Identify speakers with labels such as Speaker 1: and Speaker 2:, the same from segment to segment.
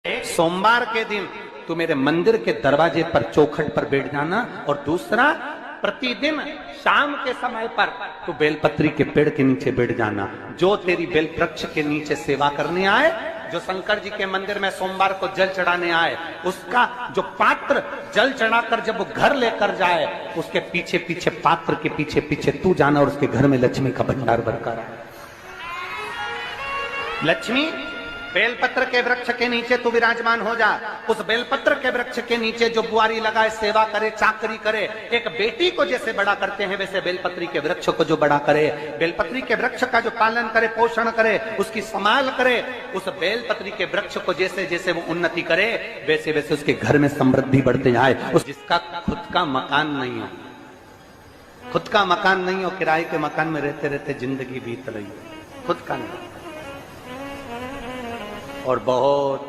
Speaker 1: सोमवार के दिन तू मेरे मंदिर के दरवाजे पर चौखट पर बैठ जाना, और दूसरा प्रतिदिन शाम के समय पर तू बेलपत्री के पेड़ के नीचे बैठ जाना। जो तेरी बेल वृक्ष के नीचे सेवा करने आए, जो शंकर जी के मंदिर में सोमवार को जल चढ़ाने आए, उसका जो पात्र जल चढ़ाकर जब वो घर लेकर जाए, उसके पीछे पीछे पात्र के पीछे पीछे तू जाना और उसके घर में लक्ष्मी का भंडार भरकर आए। लक्ष्मी बेलपत्र के वृक्ष के नीचे तू विराजमान हो जा। उस बेलपत्र के वृक्ष के नीचे जो बुआरी लगाए, सेवा करे, चाकरी करे, एक बेटी को जैसे बड़ा करते हैं वैसे बेलपत्री के वृक्ष को जो बड़ा करे, बेलपत्री के वृक्ष का जो पालन करे, पोषण करे, उसकी संभाल करे, उस बेलपत्री के वृक्ष को जैसे जैसे वो उन्नति करे वैसे वैसे उसके घर में समृद्धि बढ़ते जाए। उस जिसका खुद का मकान नहीं हो, खुद का मकान नहीं हो, किराए के मकान में रहते रहते जिंदगी बीत रही, खुद का नहीं, और बहुत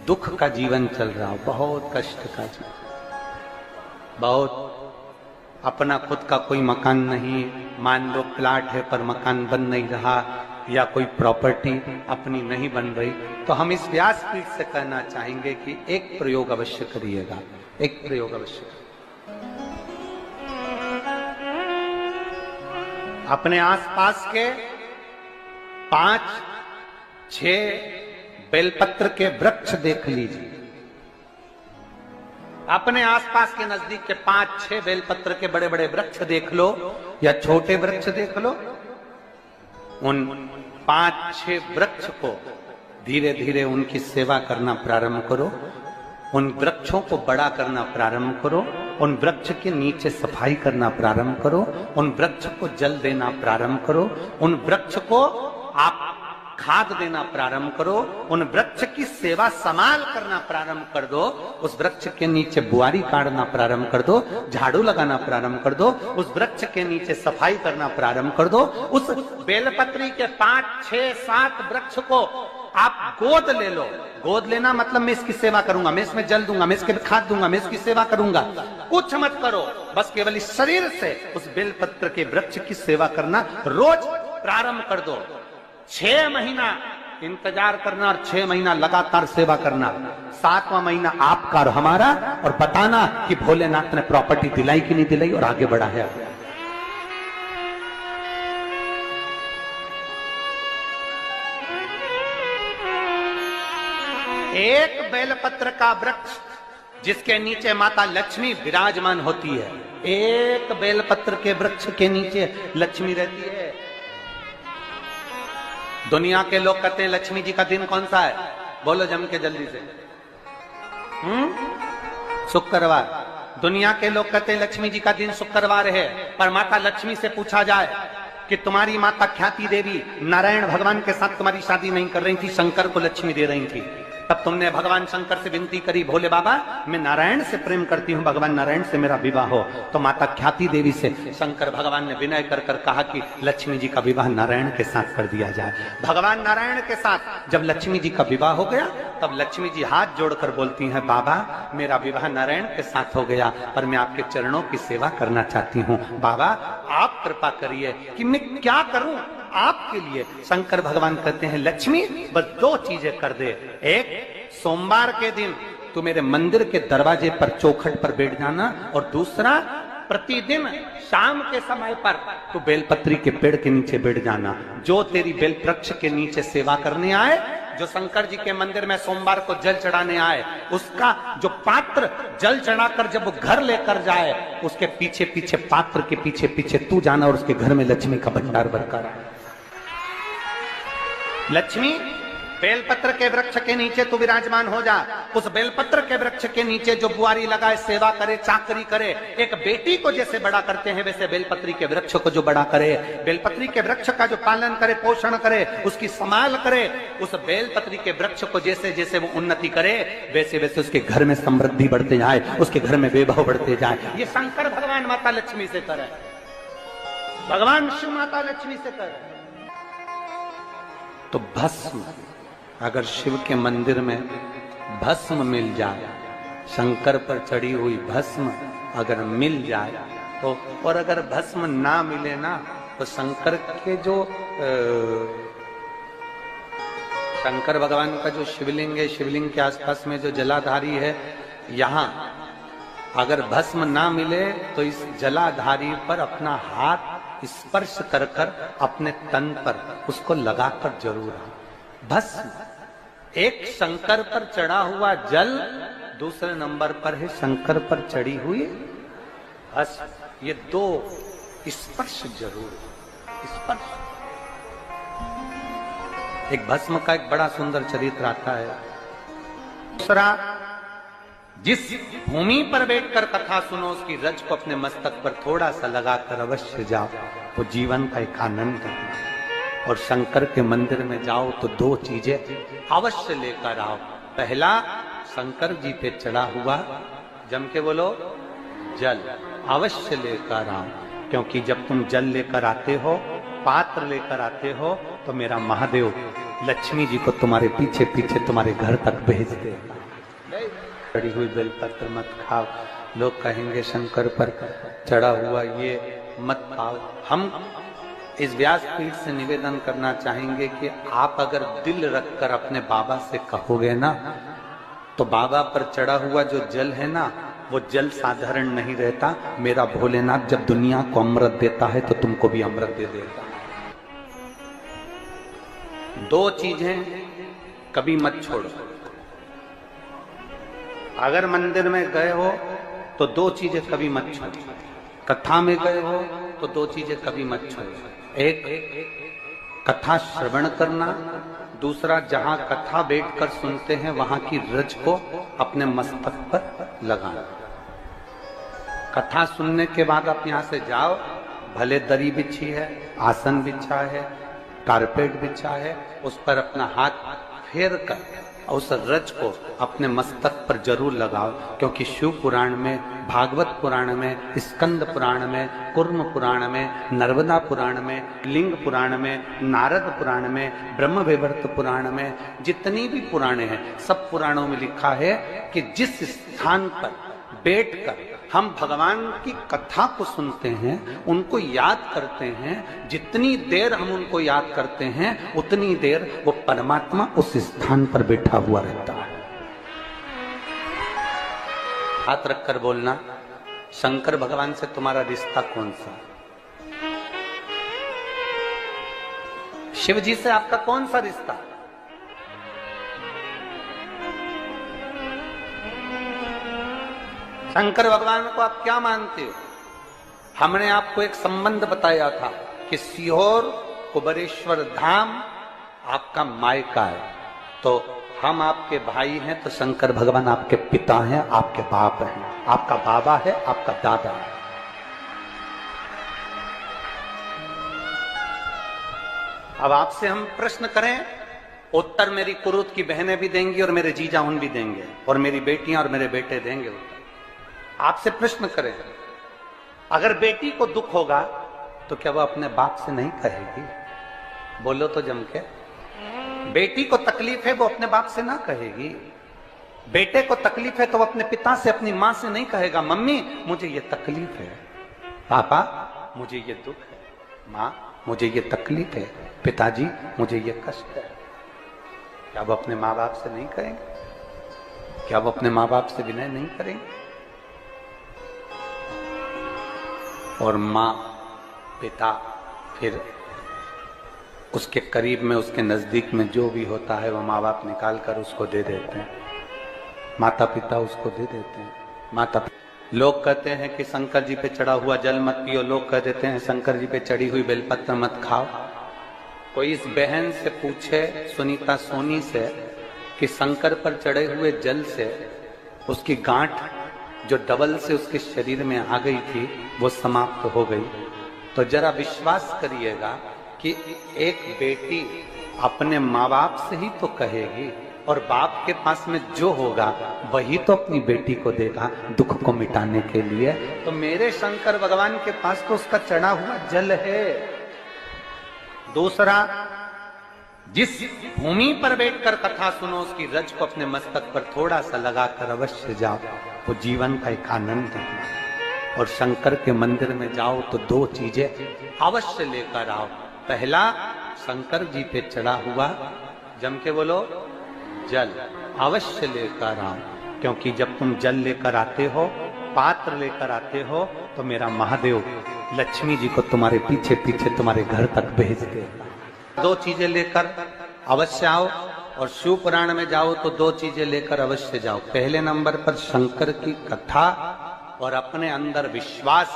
Speaker 1: दुख का जीवन चल रहा हो, बहुत कष्ट का जीवन, बहुत अपना खुद का कोई मकान नहीं, मान लो प्लाट है पर मकान बन नहीं रहा, या कोई प्रॉपर्टी अपनी नहीं बन रही, तो हम इस व्यासपीठ से कहना चाहेंगे कि एक प्रयोग अवश्य करिएगा, एक प्रयोग अवश्य। अपने आसपास के 5-6 बेलपत्र के वृक्ष देख लीजिए, अपने आसपास के नजदीक के 5-6 बेलपत्र के बड़े बड़े वृक्ष देख लो या छोटे वृक्ष देख लो। उन 5-6 वृक्ष को धीरे धीरे उनकी सेवा करना प्रारंभ करो, उन वृक्षों को बड़ा करना प्रारंभ करो, उन वृक्ष के नीचे सफाई करना प्रारंभ करो, उन वृक्ष को जल देना प्रारंभ करो, उन वृक्ष को आप खाद देना प्रारंभ करो, उन वृक्ष की सेवा संभाल करना प्रारंभ कर दो, उस वृक्ष के नीचे बुआरी काटना प्रारंभ कर दो, झाड़ू लगाना प्रारंभ कर दो, उस वृक्ष के नीचे सफाई करना प्रारंभ कर दो। उस बेलपत्री के 5-6-7 वृक्ष को आप गोद ले लो। गोद लेना मतलब मैं इसकी सेवा करूंगा, मैं इसमें जल दूंगा, मैं इसके खाद दूंगा, मैं इसकी सेवा करूंगा, कुछ मत करो, बस केवल इस शरीर से उस बेलपत्र के वृक्ष की सेवा करना रोज प्रारंभ कर दो। 6 महीना इंतजार करना और 6 महीना लगातार सेवा करना, 7वां महीना आपका और हमारा, और बताना कि भोलेनाथ ने प्रॉपर्टी दिलाई कि नहीं दिलाई और आगे बढ़ा है। एक बेलपत्र का वृक्ष जिसके नीचे माता लक्ष्मी विराजमान होती है, एक बेलपत्र के वृक्ष के नीचे लक्ष्मी रहती है। दुनिया के लोग कहते हैं लक्ष्मी जी का दिन कौन सा है, बोलो जम के जल्दी से। शुक्रवार। दुनिया के लोग कहते हैं लक्ष्मी जी का दिन शुक्रवार है, पर माता लक्ष्मी से पूछा जाए कि तुम्हारी माता ख्याति देवी नारायण भगवान के साथ तुम्हारी शादी नहीं कर रही थी, शंकर को लक्ष्मी दे रही थी, तब तुमने भगवान शंकर से विनती करी, भोले बाबा मैं नारायण से प्रेम करती हूँ, भगवान नारायण से मेरा विवाह हो। तो माता ख्याति देवी से शंकर भगवान ने विनय कर कर कहा कि लक्ष्मी जी का विवाह नारायण के साथ कर दिया जाए। भगवान नारायण के साथ जब लक्ष्मी जी का विवाह हो गया, तब लक्ष्मी जी हाथ जोड़कर बोलती हैं, बाबा मेरा विवाह नारायण के साथ हो गया, पर मैं आपके चरणों की सेवा करना चाहती हूँ, बाबा आप कृपा करिए कि मैं क्या करूं आपके लिए। शंकर भगवान कहते हैं लक्ष्मी बस 2 चीजें कर दे, एक सोमवार के दिन तू मेरे मंदिर के दरवाजे पर चौखट पर बैठ जाना, और दूसरा प्रतिदिन शाम के समय पर तू बेलपत्री के पेड़ के नीचे बैठ जाना। जो तेरी बेल वृक्ष के नीचे सेवा करने आए, जो शंकर जी के मंदिर में सोमवार को जल चढ़ाने आए, उसका जो पात्र जल चढ़ाकर जब वो घर लेकर जाए, उसके पीछे पीछे पात्र के पीछे पीछे तू जाना और उसके घर में लक्ष्मी का भंडार भरकर आए। लक्ष्मी बेलपत्र के वृक्ष के नीचे तू विराजमान हो जा। उस बेलपत्र के वृक्ष के नीचे जो बुआरी लगाए, सेवा करे, चाकरी करे, एक बेटी को जैसे बड़ा करते हैं वैसे बेलपत्री के वृक्ष को जो बड़ा करे, बेलपत्री के वृक्ष का जो पालन करे, पोषण करे, उसकी संभाल करे, उस बेलपत्री के वृक्ष को जैसे जैसे वो उन्नति करे वैसे वैसे उसके घर में समृद्धि बढ़ते जाए, उसके घर में वैभव बढ़ते जाए। ये शंकर भगवान माता लक्ष्मी से करे, भगवान शिव माता लक्ष्मी से करे। तो भस्म, अगर शिव के मंदिर में भस्म मिल जाए, शंकर पर चढ़ी हुई भस्म अगर मिल जाए तो, और अगर भस्म ना मिले ना, तो शंकर के जो शंकर भगवान का जो शिवलिंग है, शिवलिंग के आसपास में जो जलाधारी है, यहाँ अगर भस्म ना मिले तो इस जलाधारी पर अपना हाथ स्पर्श कर कर अपने तन पर उसको लगाकर जरूर आओ। भस्म एक शंकर पर चढ़ा हुआ जल, दूसरे नंबर पर है शंकर पर चढ़ी हुई भस्म। ये दो स्पर्श जरूर, स्पर्श। एक भस्म का एक बड़ा सुंदर चरित्र आता है। दूसरा, जिस भूमि पर बैठकर कथा सुनो उसकी रज को अपने मस्तक पर थोड़ा सा लगाकर अवश्य जाओ, वो जीवन का एक आनंद है। और शंकर के मंदिर में जाओ तो दो चीजें अवश्य लेकर आओ। पहला, शंकर जी पे चढ़ा हुआ, जम के बोलो, जल अवश्य लेकर आओ। क्योंकि जब तुम जल लेकर आते हो, पात्र लेकर आते हो, तो मेरा महादेव लक्ष्मी जी को तुम्हारे पीछे पीछे तुम्हारे घर तक भेज देगा। चढ़ी हुई बेलपत्र मत खाओ, लोग कहेंगे शंकर पर चढ़ा हुआ ये मत खाओ। हम इस व्यासपीठ से निवेदन करना चाहेंगे कि आप अगर दिल रखकर अपने बाबा से कहोगे ना, तो बाबा पर चढ़ा हुआ जो जल है ना, वो जल साधारण नहीं रहता। मेरा भोलेनाथ जब दुनिया को अमृत देता है तो तुमको भी अमृत दे देता है। दो चीजें कभी मत छोड़ो। अगर मंदिर में गए हो तो दो चीजें कभी मत छोड़ो। कथा में गए हो तो दो चीजें कभी मत छोड़ो। एक, कथा श्रवण करना। दूसरा, जहां कथा बैठकर सुनते हैं वहां की रज को अपने मस्तक पर लगाना। कथा सुनने के बाद आप यहां से जाओ, भले दरी बिछी है, आसन बिछा है, कारपेट बिछा है, उस पर अपना हाथ फेर कर उस रज को अपने मस्तक पर जरूर लगाओ। क्योंकि शिव पुराण में, भागवत पुराण में, स्कंद पुराण में, कुर्म पुराण में, नर्मदा पुराण में, लिंग पुराण में, नारद पुराण में, ब्रह्म वैवर्त पुराण में, जितनी भी पुराणे हैं, सब पुराणों में लिखा है कि जिस स्थान पर बैठकर हम भगवान की कथा को सुनते हैं, उनको याद करते हैं, जितनी देर हम उनको याद करते हैं उतनी देर वो परमात्मा उस स्थान पर बैठा हुआ रहता है। हाथ रखकर बोलना, शंकर भगवान से तुम्हारा रिश्ता कौन सा? शिव जी से आपका कौन सा रिश्ता? शंकर भगवान को आप क्या मानते हो? हमने आपको एक संबंध बताया था कि सीहोर कुबेरेश्वर धाम आपका मायका है, तो हम आपके भाई हैं, तो शंकर भगवान आपके पिता हैं, आपके बाप हैं, आपका बाबा है, आपका दादा है। अब आपसे हम प्रश्न करें, उत्तर मेरी कुरुत की बहनें भी देंगी और मेरे जीजा उन भी देंगे, और मेरी बेटियां और मेरे बेटे देंगे उत्तर। आपसे प्रश्न करें, अगर बेटी को दुख होगा तो क्या वो अपने बाप से नहीं कहेगी? बोलो तो जम के। बेटी को तकलीफ है वो अपने बाप से ना कहेगी। बेटे को तकलीफ है तो वो अपने पिता से, अपनी मां से नहीं कहेगा, मम्मी मुझे ये तकलीफ है, पापा मुझे ये दुख है, मां मुझे ये तकलीफ है, पिताजी मुझे ये कष्ट है। क्या वो अपने माँ बाप से नहीं करेंगे? क्या वो अपने माँ बाप से विनय नहीं करेंगे? और माँ, पिता, फिर उसके करीब में, उसके नजदीक में जो भी होता है वो माँ बाप निकाल कर उसको दे देते हैं। माता पिता उसको दे देते हैं। माता, लोग कहते हैं कि शंकर जी पे चढ़ा हुआ जल मत पियो, लोग कह देते हैं शंकर जी पे चढ़ी हुई बेलपत्र मत खाओ। कोई इस बहन से पूछे, सुनीता सोनी से, कि शंकर पर चढ़े हुए जल से उसकी गांठ जो डबल से उसके शरीर में आ गई थी वो समाप्त हो गई, तो जरा विश्वास करिएगा कि एक बेटी अपने माँ बाप से ही तो कहेगी, और बाप के पास में जो होगा वही तो अपनी बेटी को देगा दुख को मिटाने के लिए। तो मेरे शंकर भगवान के पास तो उसका चढ़ा हुआ जल है। दूसरा, जिस भूमि पर बैठकर कथा सुनो उसकी रज को अपने मस्तक पर थोड़ा सा लगाकर अवश्य जाओ, वो जीवन का एक आनंद है। और शंकर के मंदिर में जाओ तो दो चीजें अवश्य लेकर आओ। पहला, शंकर जी पे चढ़ा हुआ जम के बोलो, जल अवश्य लेकर आओ, क्योंकि जब तुम जल लेकर आते हो, पात्र लेकर आते हो, तो मेरा महादेव लक्ष्मी जी को तुम्हारे पीछे पीछे तुम्हारे घर तक भेज दे। 2 चीजें लेकर अवश्य आओ, और शिव पुराण में जाओ तो 2 चीजें लेकर अवश्य जाओ। पहले नंबर पर शंकर की कथा और अपने अंदर विश्वास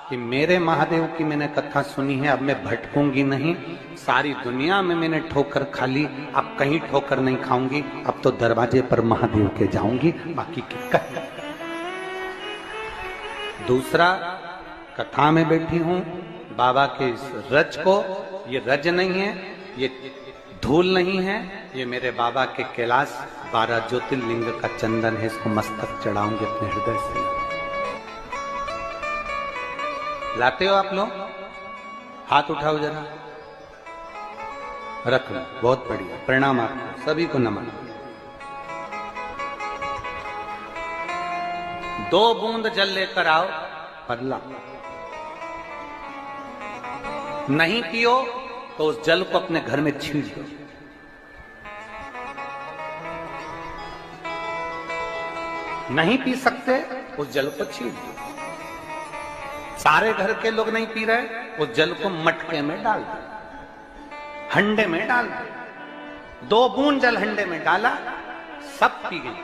Speaker 1: कि मेरे महादेव की मैंने कथा सुनी है, अब मैं भटकूंगी नहीं। सारी दुनिया में मैंने ठोकर खा ली, अब कहीं ठोकर नहीं खाऊंगी, अब तो दरवाजे पर महादेव के जाऊंगी, बाकी की कह। दूसरा, कथा में बैठी हूं बाबा के इस रज को, ये रज नहीं है, ये धूल नहीं है, ये मेरे बाबा के कैलाश 12 ज्योतिर्लिंग का चंदन है, इसको मस्तक चढ़ाऊंगे अपने हृदय से। लाते हो आप लोग? हाथ उठाओ जरा, रख लो, बहुत बढ़िया, प्रणाम आपको सभी को, नमन। 2 बूंद जल लेकर आओ, पगला नहीं पियो तो उस जल को अपने घर में छीन दो। नहीं पी सकते, उस जल को छीन दो। सारे घर के लोग नहीं पी रहे, उस जल को मटके में डाल दो, हंडे में डाल दो। 2 बूंद जल हंडे में डाला, सब पी गई।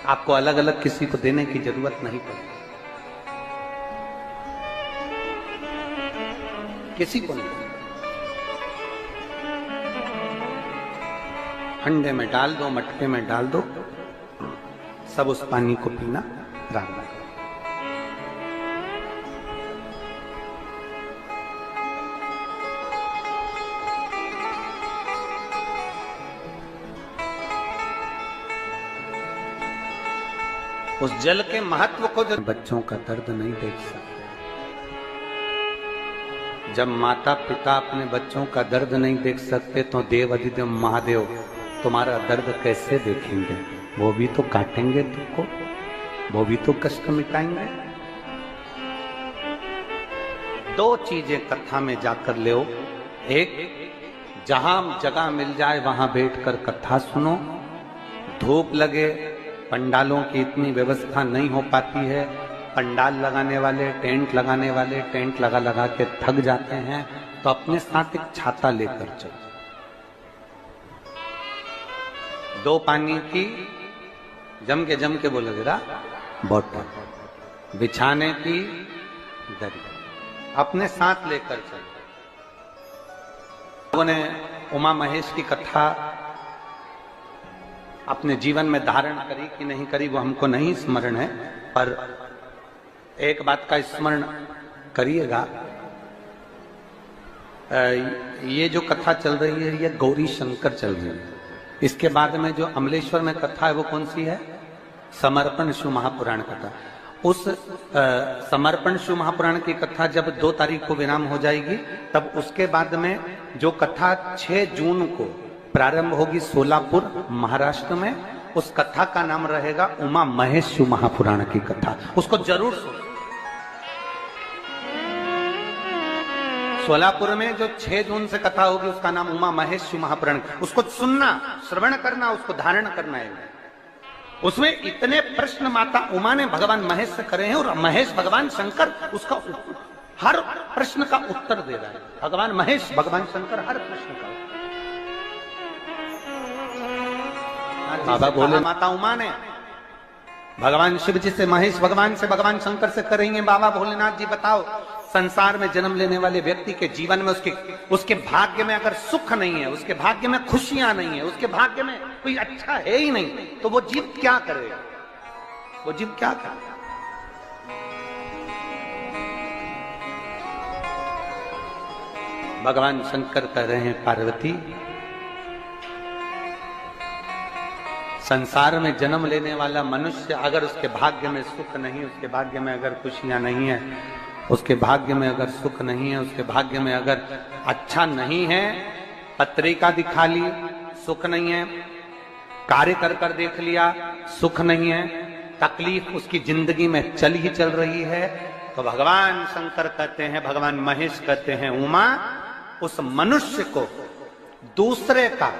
Speaker 1: आपको अलग अलग किसी को देने की जरूरत नहीं पड़ती, किसी को नहीं। हंडे में डाल दो, मटके में डाल दो, सब उस पानी को पीना आरंभ करो। उस जल के महत्व को जो बच्चों का दर्द नहीं देख सकते, जब माता पिता अपने बच्चों का दर्द नहीं देख सकते तो देव अधिदेव महादेव तुम्हारा दर्द कैसे देखेंगे? वो भी तो काटेंगे तुमको, वो भी तो कष्ट मिटाएंगे। 2 चीजें कथा में जाकर ले। एक, जहां जगह मिल जाए वहां बैठकर कथा सुनो। धूप लगे, पंडालों की इतनी व्यवस्था नहीं हो पाती है, पंडाल लगाने वाले, टेंट लगाने वाले टेंट लगा लगा के थक जाते हैं, तो अपने साथ एक छाता लेकर चलो। 2 पानी की जम के बोलो जरा, बोतल, बिछाने की दरी अपने साथ लेकर चलो। लोगों ने उमा महेश की कथा अपने जीवन में धारण करी कि नहीं करी वो हमको नहीं स्मरण है, पर एक बात का स्मरण करिएगा, ये जो कथा चल रही है ये गौरी शंकर चल रही है। इसके बाद में जो अमलेश्वर में कथा है वो कौन सी है? समर्पण शिव महापुराण कथा। उस समर्पण शिव महापुराण की कथा जब 2 तारीख को विराम हो जाएगी, तब उसके बाद में जो कथा 6 जून को प्रारंभ होगी सोलापुर महाराष्ट्र में, उस कथा का नाम रहेगा उमा महेश शिव महापुराण की कथा। उसको जरूर सुनो। सोलापुर में जो 6 जून से कथा होगी उसका नाम उमा महेश शिव महापुराण, उसको सुनना, श्रवण करना, उसको धारण करना है। उसमें इतने प्रश्न माता उमा ने भगवान महेश से करे हैं, और महेश भगवान शंकर उसका हर प्रश्न का उत्तर दे रहा है। भगवान महेश भगवान शंकर हर प्रश्न का। बाबा बोले माता उमा ने भगवान शिव जी से, महेश भगवान से, भगवान शंकर से करेंगे, बाबा भोलेनाथ जी बताओ, संसार में जन्म लेने वाले व्यक्ति के जीवन में उसके भाग्य में अगर सुख नहीं है, उसके भाग्य में खुशियां नहीं है, उसके भाग्य में कोई अच्छा है ही नहीं, तो वो जीव क्या करेगा? वो जीव क्या करेगा? भगवान शंकर कह रहे हैं, पार्वती, संसार में जन्म लेने वाला मनुष्य अगर उसके भाग्य में सुख नहीं, उसके भाग्य में अगर खुशियां नहीं है, उसके भाग्य में अगर सुख नहीं है, उसके भाग्य में अगर अच्छा नहीं है, पत्रिका दिखा ली सुख नहीं है, कार्य कर कर देख लिया सुख नहीं है, तकलीफ उसकी जिंदगी में चल ही चल रही है, तो भगवान शंकर कहते हैं, भगवान महेश कहते हैं, उमा, उस मनुष्य को दूसरे का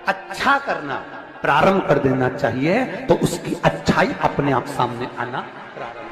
Speaker 1: अच्छा करना प्रारंभ कर देना चाहिए, तो उसकी अच्छाई अपने आप सामने आना प्रारंभ